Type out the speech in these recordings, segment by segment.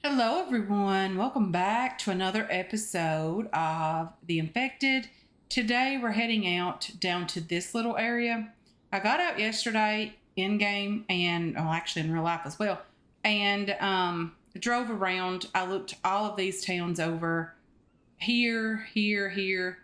Hello, everyone. Welcome back to another episode of The Infected. Today, we're heading out down to this little area. I got out yesterday in game and, actually in real life as well, and drove around. I looked all of these towns over here, here, here.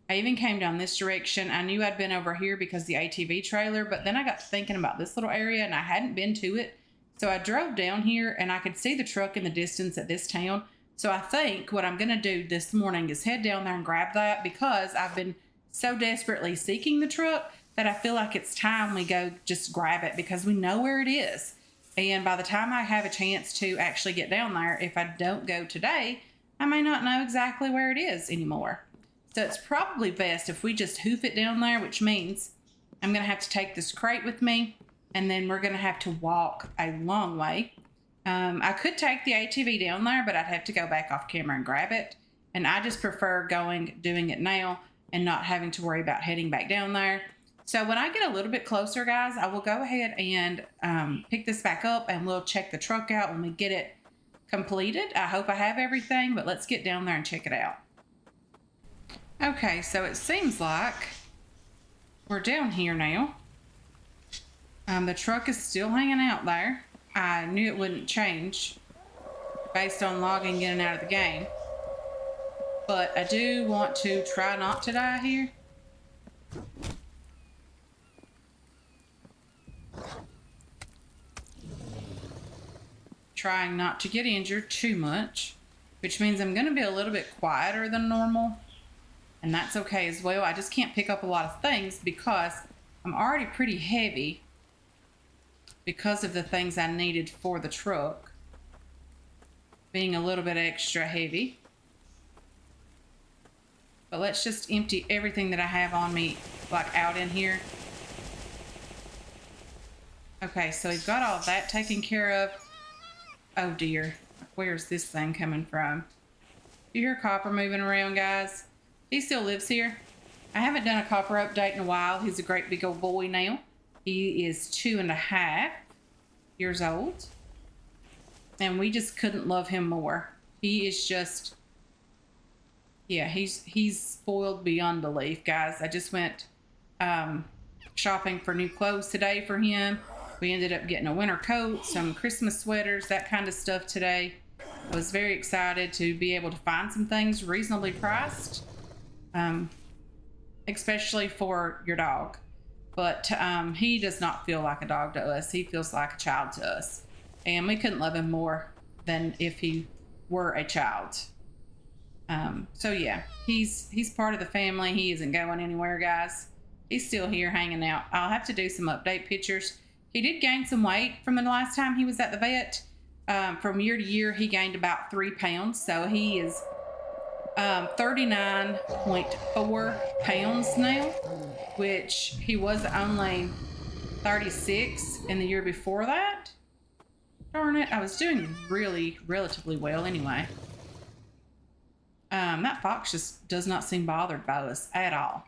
I even came down this direction. I knew I'd been over here because the ATV trailer, but then I got to thinking about this little area and I hadn't been to it. So I drove down here and I could see the truck in the distance at this town. So I think what I'm going to do this morning is head down there and grab that because I've been so desperately seeking the truck that I feel like it's time we go just grab it because we know where it is. And by the time I have a chance to actually get down there, if I don't go today, I may not know exactly where it is anymore. So it's probably best if we just hoof it down there, which means I'm going to have to take this crate with me and then we're going to have to walk a long way. I could take the ATV down there, but I'd have to go back off camera and grab it. And I just prefer doing it now and not having to worry about heading back down there. So when I get a little bit closer, guys, I will go ahead and pick this back up and we'll check the truck out when we get it completed. I hope I have everything, but let's get down there and check it out. Okay, so it seems like we're down here now. The truck is still hanging out there. I knew it wouldn't change based on logging in and out of the game. But I do want to try not to die here. Trying not to get injured too much, which means I'm going to be a little bit quieter than normal. And that's okay as well. I just can't pick up a lot of things because I'm already pretty heavy because of the things I needed for the truck being a little bit extra heavy. But let's just empty everything that I have on me, like out in here. Okay, so we've got all that taken care of. Oh dear, where's this thing coming from? You hear Copper moving around, guys? He still lives here. I haven't done a Copper update in a while. He's a great big old boy now. He is 2.5 years old. And we just couldn't love him more. He is just, yeah, he's spoiled beyond belief, guys. I just went shopping for new clothes today for him. We ended up getting a winter coat, some Christmas sweaters, that kind of stuff today. I was very excited to be able to find some things reasonably priced, especially for your dog. But he does not feel like a dog to us. He feels like a child to us. And we couldn't love him more than if he were a child. So yeah, he's part of the family. He isn't going anywhere, guys. He's still here hanging out. I'll have to do some update pictures. He did gain some weight from the last time he was at the vet. From year to year, he gained about 3 pounds. So he is 39.4 pounds now, which he was only 36 in the year before that. Darn it, I was doing relatively well anyway. That fox just does not seem bothered by us at all,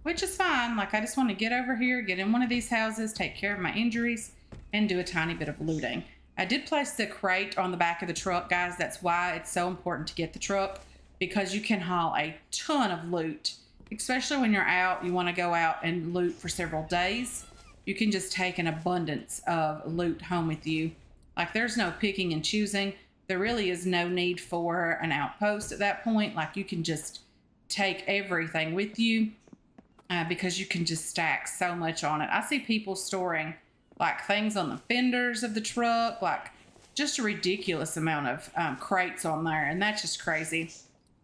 which is fine. Like, I just want to get over here, get in one of these houses, take care of my injuries, and do a tiny bit of looting. I did place the crate on the back of the truck, guys. That's why it's so important to get the truck, because you can haul a ton of loot, especially when you're out. You want to go out and loot for several days. You can just take an abundance of loot home with you. Like, there's no picking and choosing. There really is no need for an outpost at that point. Like, you can just take everything with you because you can just stack so much on it. I see people storing like things on the fenders of the truck, like just a ridiculous amount of crates on there, and that's just crazy.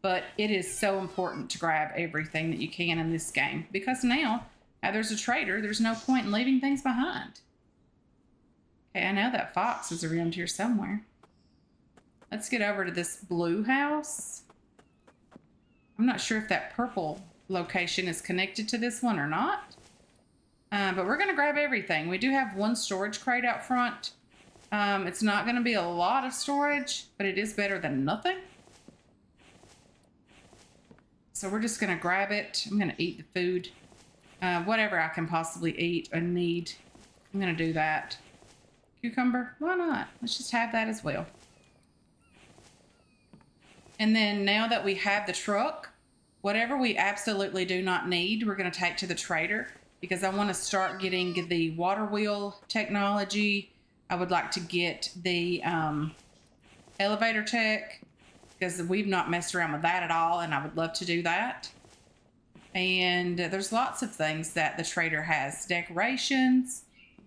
But it is so important to grab everything that you can in this game because now there's a trader. There's no point in leaving things behind. Okay, I know that fox is around here somewhere. Let's get over to this blue house. I'm not sure if that purple location is connected to this one or not. But we're going to grab everything. We do have one storage crate out front. It's not going to be a lot of storage, but it is better than nothing. So we're just going to grab it. I'm going to eat the food. Whatever I can possibly eat and need. I'm going to do that. Cucumber? Why not? Let's just have that as well. And then now that we have the truck, whatever we absolutely do not need, we're going to take to the trader because I want to start getting the water wheel technology. I would like to get the elevator tech because we've not messed around with that at all, and I would love to do that. And there's lots of things that the trader has, decorations,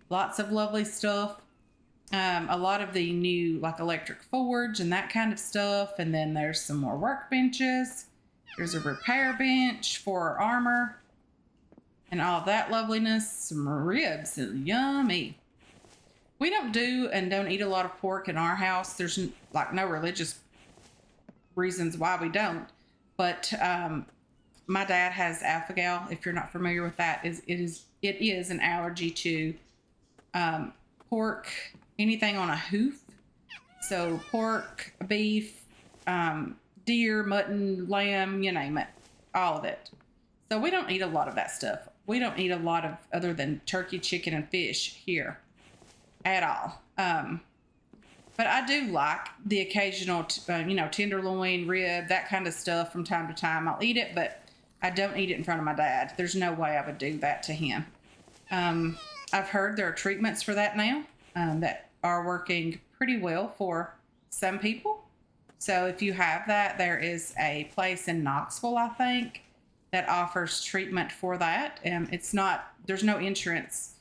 lots of lovely stuff. A lot of the new like electric forge and that kind of stuff. And then there's some more workbenches. There's a repair bench for armor and all of that loveliness. Some ribs, yummy. We don't do and don't eat a lot of pork in our house. There's like no religious reasons why we don't. But my dad has alpha-gal. If you're not familiar with that, it is an allergy to pork, anything on a hoof. So pork, beef, deer, mutton, lamb, you name it, all of it. So we don't eat a lot of that stuff. We don't eat a lot of other than turkey, chicken, and fish here at all. But I do like the occasional, tenderloin, rib, that kind of stuff from time to time. I'll eat it, but I don't eat it in front of my dad. There's no way I would do that to him. I've heard there are treatments for that now that are working pretty well for some people. So if you have that, there is a place in Knoxville, I think, that offers treatment for that. There's no insurance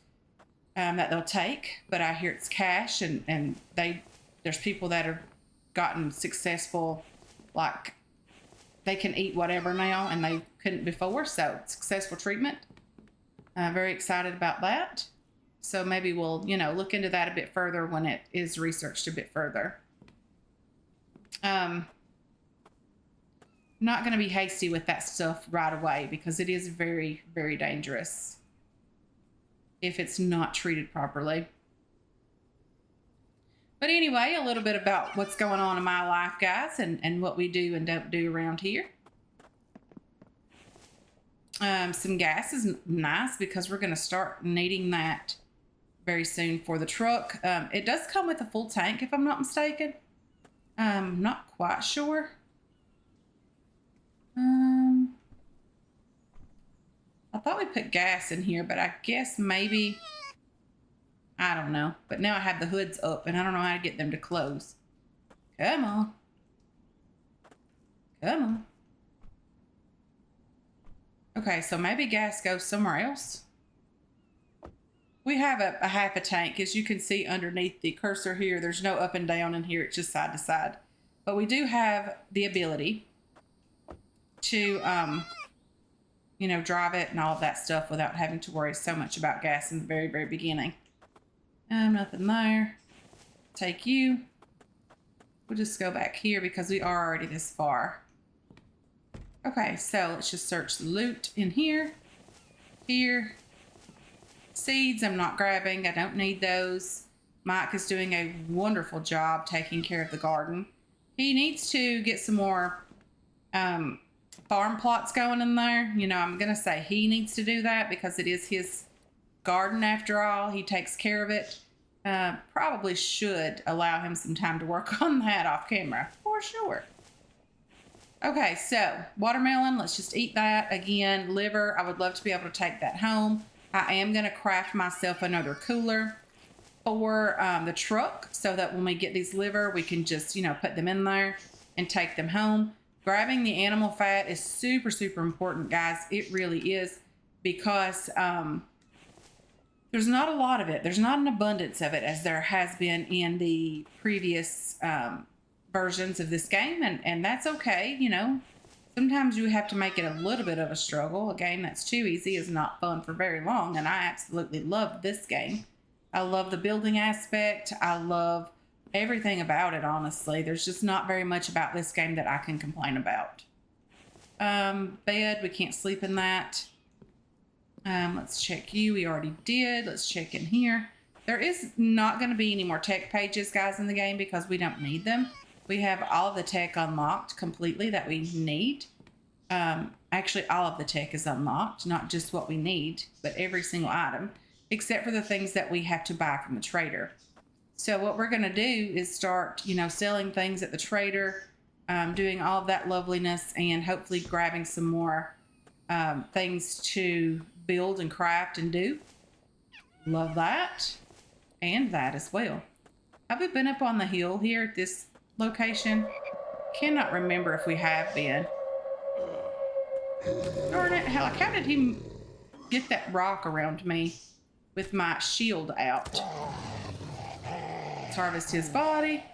that they'll take, but I hear it's cash, and there's people that have gotten successful, like they can eat whatever now and they couldn't before. So successful treatment. Very excited about that. So maybe we'll, look into that a bit further when it is researched a bit further. Not going to be hasty with that stuff right away because it is very, very dangerous if it's not treated properly. But anyway, a little bit about what's going on in my life, guys, and what we do and don't do around here. Some gas is nice because we're going to start needing that very soon for the truck. It does come with a full tank, if I'm not mistaken. Not quite sure. I thought we put gas in here, but I guess maybe, I don't know. But now I have the hoods up and I don't know how to get them to close. Come on. Come on. Okay, so maybe gas goes somewhere else. We have a half a tank. As you can see underneath the cursor here, there's no up and down in here. It's just side to side. But we do have the ability to, drive it and all of that stuff without having to worry so much about gas in the very, very beginning. Nothing there. Take you. We'll just go back here because we are already this far. Okay, so let's just search the loot in here. Here. Seeds I'm not grabbing. I don't need those. Mike is doing a wonderful job taking care of the garden. He needs to get some more farm plots going in there. I'm going to say he needs to do that because it is his garden after all. He takes care of it. Probably should allow him some time to work on that off camera for sure. Okay, so watermelon, let's just eat that. Again, liver, I would love to be able to take that home. I am going to craft myself another cooler for the truck so that when we get these liver, we can just, put them in there and take them home. Grabbing the animal fat is super, super important, guys. It really is because there's not a lot of it. There's not an abundance of it as there has been in the previous versions of this game, and that's okay. Sometimes you have to make it a little bit of a struggle. A game that's too easy is not fun for very long, and I absolutely love this game. I love the building aspect. I love everything about it, honestly. There's just not very much about this game that I can complain about. Bed, we can't sleep in that. Let's check you. We already did. Let's check in here. There is not going to be any more tech pages, guys, in the game because we don't need them. We have all of the tech unlocked completely that we need. Actually, all of the tech is unlocked, not just what we need, but every single item, except for the things that we have to buy from the trader. So what we're going to do is start, selling things at the trader doing all of that loveliness and hopefully grabbing some more things to build and craft and do. Love that. And that as well. Have we been up on the hill here at this location? Cannot remember if we have been. Darn it, how did he get that rock around me with my shield out? Let's harvest his body.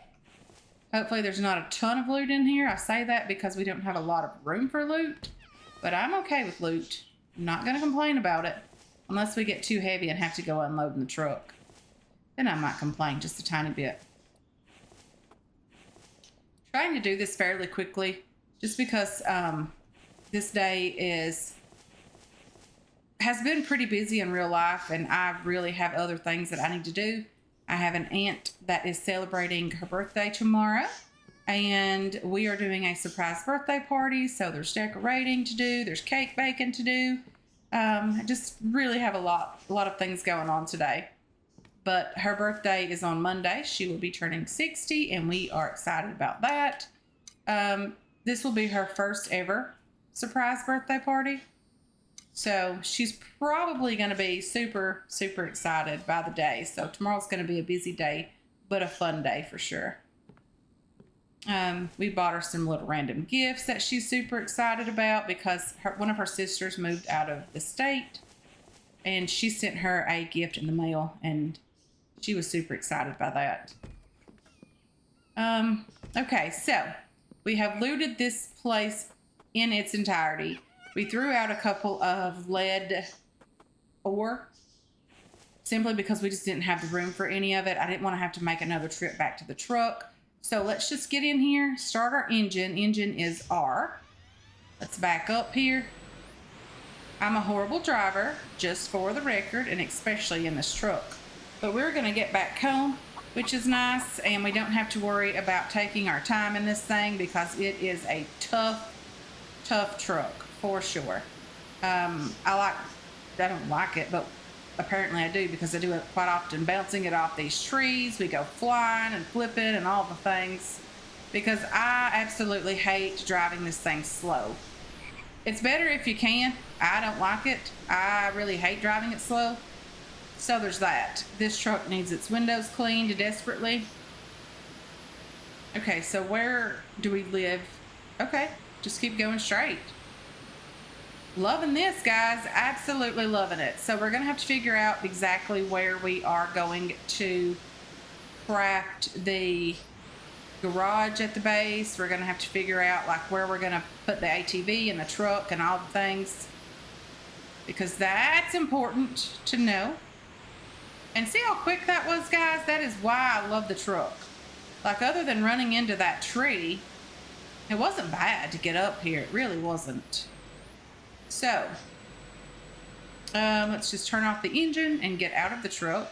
Hopefully there's not a ton of loot in here. I say that because we don't have a lot of room for loot, but I'm okay with loot. I'm not going to complain about it unless we get too heavy and have to go unload in the truck. Then I might complain just a tiny bit. Trying to do this fairly quickly just because this day has been pretty busy in real life, and I really have other things that I need to do. I have an aunt that is celebrating her birthday tomorrow, and we are doing a surprise birthday party. So there's decorating to do, there's cake baking to do. I just really have a lot of things going on today. But her birthday is on Monday. She will be turning 60, and we are excited about that. This will be her first ever surprise birthday party. So she's probably going to be super, super excited by the day. So tomorrow's going to be a busy day, but a fun day for sure. We bought her some little random gifts that she's super excited about because one of her sisters moved out of the state, and she sent her a gift in the mail, and she was super excited by that. Okay, so we have looted this place in its entirety. We threw out a couple of lead ore simply because we just didn't have the room for any of it. I didn't want to have to make another trip back to the truck. So let's just get in here, start our engine. Engine is R. Let's back up here. I'm a horrible driver, just for the record, and especially in this truck. But we're going to get back home, which is nice, and we don't have to worry about taking our time in this thing because it is a tough truck for sure. I don't like it, but apparently I do because I do it quite often, bouncing it off these trees. We go flying and flipping and all the things because I absolutely hate driving this thing slow. It's better if you can. I don't like it. I really hate driving it slow. So there's that. This truck needs its windows cleaned desperately. Okay, so where do we live? Okay, just keep going straight. Loving this, guys. Absolutely loving it. So we're going to have to figure out exactly where we are going to craft the garage at the base. We're going to have to figure out like where we're going to put the ATV and the truck and all the things, because that's important to know. And see how quick that was, guys? That is why I love the truck. Like, other than running into that tree, it wasn't bad to get up here. It really wasn't. So, let's just turn off the engine and get out of the truck.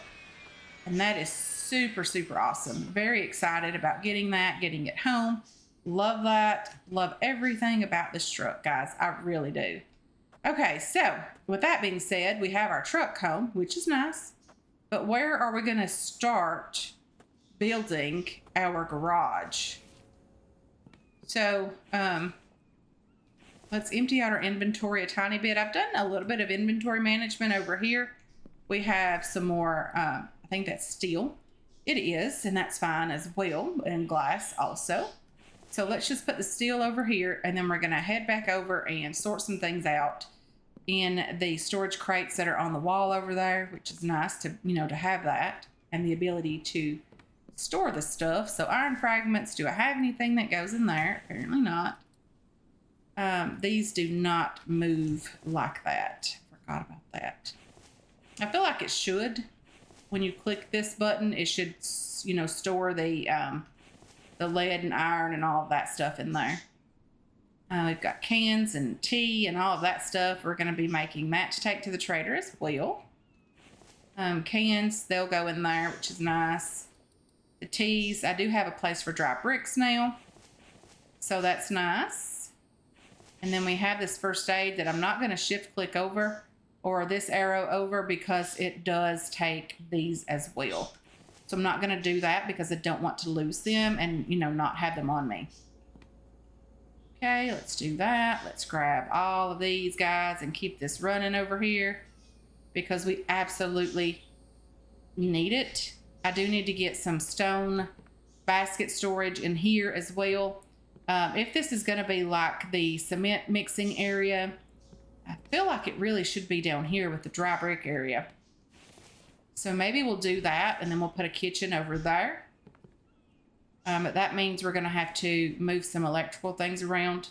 And that is super, super awesome. Very excited about getting it home. Love that. Love everything about this truck, guys. I really do. Okay, so with that being said, we have our truck home, which is nice. But where are we going to start building our garage? So, let's empty out our inventory a tiny bit. I've done a little bit of inventory management over here. We have some more, I think that's steel. It is, and that's fine as well, and glass also. So let's just put the steel over here, and then we're going to head back over and sort some things out in the storage crates that are on the wall over there, which is nice to, to have that and the ability to store the stuff. So iron fragments, do I have anything that goes in there? Apparently not. These do not move like that. Forgot about that. I feel like it should. When you click this button, it should, store the lead and iron and all of that stuff in there. We've got cans and tea and all of that stuff. We're going to be making that to take to the trader as well. Cans, they'll go in there, which is nice. The teas, I do have a place for dry bricks now, so that's nice. And then we have this first aid that I'm not going to shift click over or this arrow over because it does take these as well. So I'm not going to do that because I don't want to lose them and, not have them on me. Okay, let's do that. Let's grab all of these guys and keep this running over here because we absolutely need it. I do need to get some stone basket storage in here as well. If this is going to be like the cement mixing area, I feel like it really should be down here with the dry brick area. So maybe we'll do that, and then we'll put a kitchen over there. But that means we're going to have to move some electrical things around,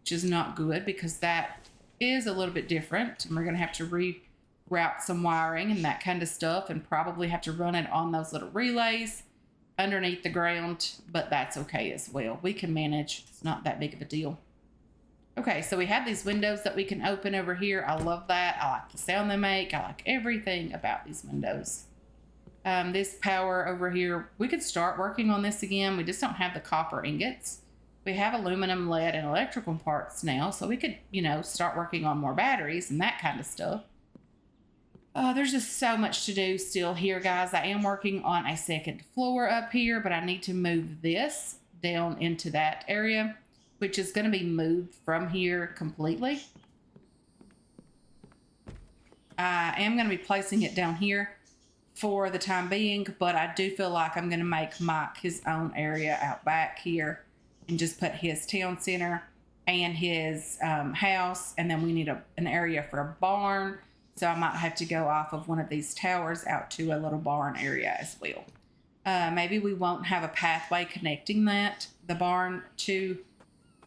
which is not good because that is a little bit different. And we're going to have to reroute some wiring and that kind of stuff, and probably have to run it on those little relays underneath the ground, but that's okay as well. We can manage. It's not that big of a deal. Okay, so we have these windows that we can open over here. I love that. I like the sound they make. I like everything about these windows. This power over here, we could start working on this again. We just don't have the copper ingots. We have aluminum, lead, and electrical parts now, so we could, start working on more batteries and that kind of stuff. There's just so much to do still here, guys. I am working on a second floor up here, but I need to move this down into that area, which is going to be moved from here completely. I am going to be placing it down here for the time being, but I do feel like I'm going to make Mike his own area out back here and just put his town center and his house, and then we need an area for a barn. So I might have to go off of one of these towers out to a little barn area as well. Maybe we won't have a pathway connecting the barn to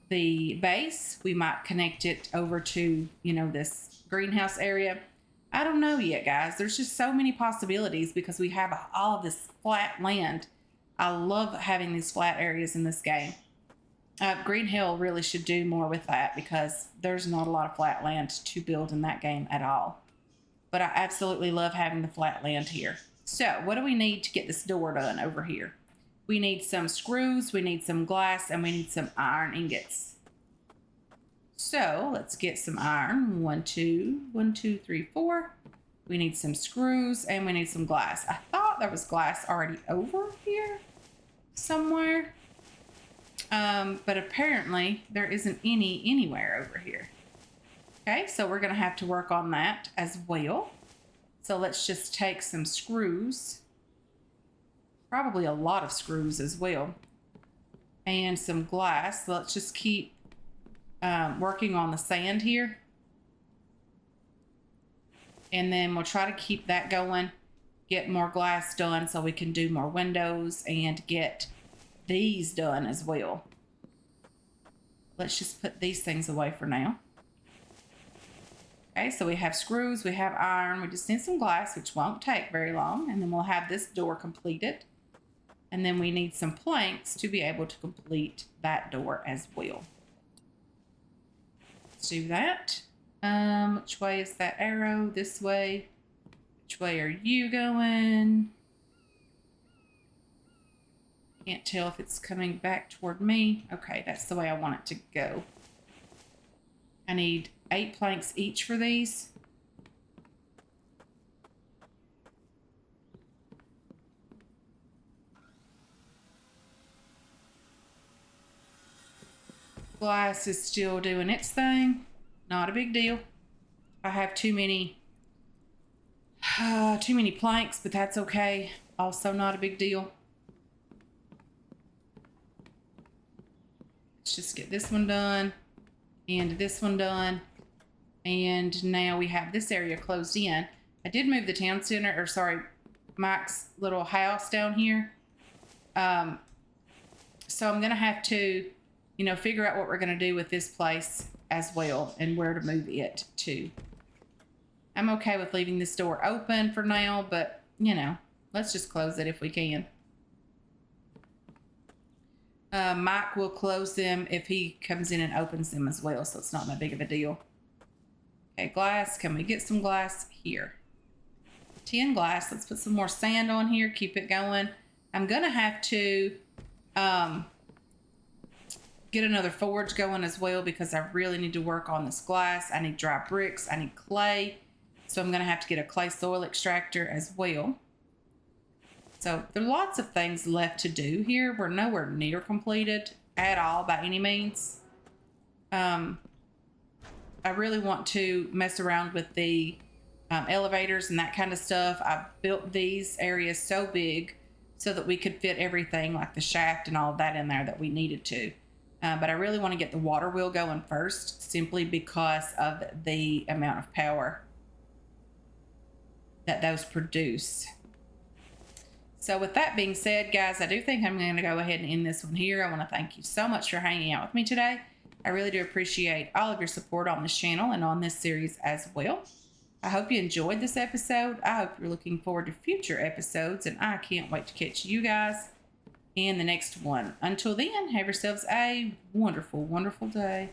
the base. We might connect it over to, this greenhouse area. I don't know yet, guys. There's just so many possibilities because we have all of this flat land. I love having these flat areas in this game. Green Hill really should do more with that because there's not a lot of flat land to build in that game at all. But I absolutely love having the flat land here. So what do we need to get this door done over here? We need some screws, we need some glass, and we need some iron ingots. So let's get some iron. 1, 2, 1, 2, 3, 4. We need some screws and we need some glass. I thought there was glass already over here somewhere. But apparently there isn't any anywhere over here. Okay, so we're going to have to work on that as well. So let's just take some screws, probably a lot of screws as well, and some glass. So let's just keep working on the sand here. And then we'll try to keep that going, get more glass done so we can do more windows and get these done as well. Let's just put these things away for now. Okay, so we have screws, we have iron, we just need some glass, which won't take very long, and then we'll have this door completed. And then we need some planks to be able to complete that door as well. Let's do that. Which way is that arrow? This way. Which way are you going? Can't tell if it's coming back toward me. Okay, that's the way I want it to go. I need 8 planks each for these. Glass is still doing its thing. Not a big deal. I have too many planks, but that's okay. Also not a big deal. Let's just get this one done and this one done. And now we have this area closed in. I did move the town center, or sorry, Mike's little house down here. So I'm going to have to, figure out what we're going to do with this place as well and where to move it to. I'm okay with leaving this door open for now, but, let's just close it if we can. Mike will close them if he comes in and opens them as well, so it's not that big of a deal. Okay, glass. Can we get some glass here? 10 glass. Let's put some more sand on here. Keep it going. I'm going to have to get another forge going as well because I really need to work on this glass. I need dry bricks. I need clay. So I'm going to have to get a clay soil extractor as well. So there are lots of things left to do here. We're nowhere near completed, at all by any means. I really want to mess around with the elevators and that kind of stuff. I built these areas so big so that we could fit everything like the shaft and all of that in there that we needed to. But I really want to get the water wheel going first, simply because of the amount of power that those produce. So with that being said, guys, I do think I'm going to go ahead and end this one here. I want to thank you so much for hanging out with me today. I really do appreciate all of your support on this channel and on this series as well. I hope you enjoyed this episode. I hope you're looking forward to future episodes, and I can't wait to catch you guys in the next one. Until then, have yourselves a wonderful, wonderful day.